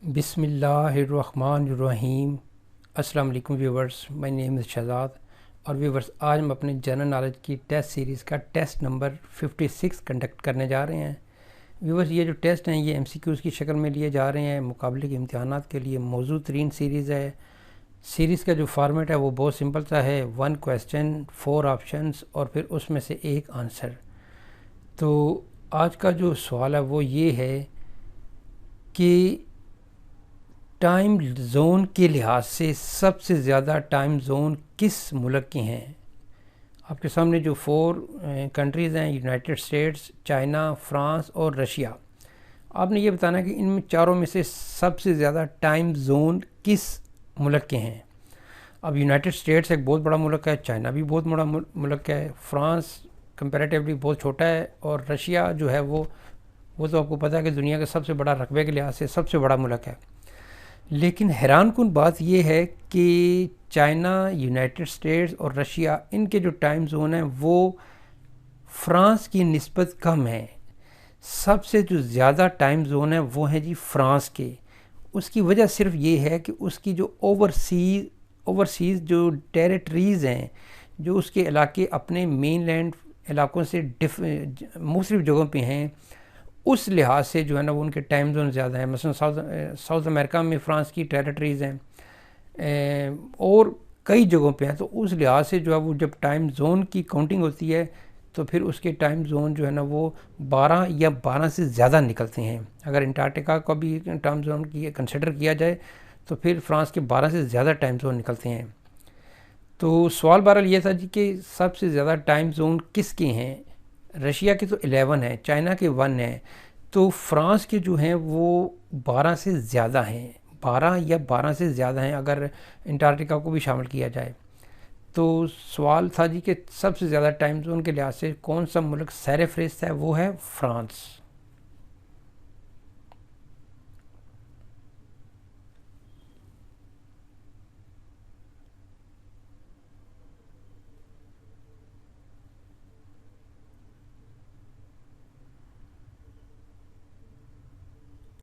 बिस्मिल्लाहिर्रहमानिर्रहीम। अस्सलाम वालेकुम viewers, my name is Shahzad. और व्यूवर्स, आज हम अपने जनरल नॉलेज की टेस्ट सीरीज़ का टेस्ट नंबर 56 कंडक्ट करने जा रहे हैं। व्यूवर्स, ये जो टेस्ट हैं ये MCQs की शक्ल में लिए जा रहे हैं। मुकाबले के इम्तिहानात के लिए मौजू तरीन सीरीज़ है। सीरीज़ का जो फॉर्मेट है वो बहुत सिंपल सा है, 1 क्वेश्चन 4 ऑप्शंस और फिर उसमें से एक आंसर। तो आज का जो सवाल है वो ये है कि टाइम जोन के लिहाज से सबसे ज़्यादा टाइम जोन किस मुल्क के हैं। आपके सामने जो 4 कंट्रीज़ हैं, यूनाइटेड स्टेट्स, चाइना, फ्रांस और रशिया। आपने ये बताना कि इनमें चारों में से सबसे ज़्यादा टाइम जोन किस मुल्क के हैं। अब यूनाइटेड स्टेट्स एक बहुत बड़ा मुल्क है, चाइना भी बहुत बड़ा मुल्क है, फ्रांस कंपैरेटिवली बहुत छोटा है, और रशिया जो है वो तो आपको पता है कि दुनिया का सबसे बड़ा रकबे के लिहाज से सबसे बड़ा मुल्क है। लेकिन हैरानकुन बात यह है कि चाइना, यूनाइटेड स्टेट्स और रशिया, इनके जो टाइम जोन है वो फ्रांस की निस्बत कम है। सबसे जो ज़्यादा टाइम जोन है वो है जी फ्रांस के। उसकी वजह सिर्फ ये है कि उसकी जो ओवरसीज़ जो टेरिटरीज़ हैं, जो उसके इलाके अपने मेन लैंड इलाकों से मुख्तलिफ़ जगहों पे हैं, उस लिहाज से जो है ना वो उनके टाइम जोन ज़्यादा है। मसलन साउथ अमेरिका में फ़्रांस की टेरिटरीज़ हैं और कई जगहों पे हैं। तो उस लिहाज से जो है वो जब टाइम जोन की काउंटिंग होती है तो फिर उसके टाइम जोन जो है ना वो 12 या 12 से ज़्यादा निकलते हैं। अगर अंटार्कटिका का भी टाइम जोन की कंसिडर किया जाए तो फिर फ्रांस के 12 से ज़्यादा टाइम जोन निकलते हैं। तो सवाल बहरहाल ये था जी कि सबसे ज़्यादा टाइम जोन किसके हैं। रशिया के तो 11 है, चाइना के 1 है, तो फ्रांस के जो हैं वो 12 से ज़्यादा हैं, 12 या 12 से ज़्यादा हैं अगर अंटार्कटिका को भी शामिल किया जाए। तो सवाल था जी कि सबसे ज़्यादा टाइम जोन के लिहाज से कौन सा मुल्क सर फहरिस्त है, वो है फ्रांस।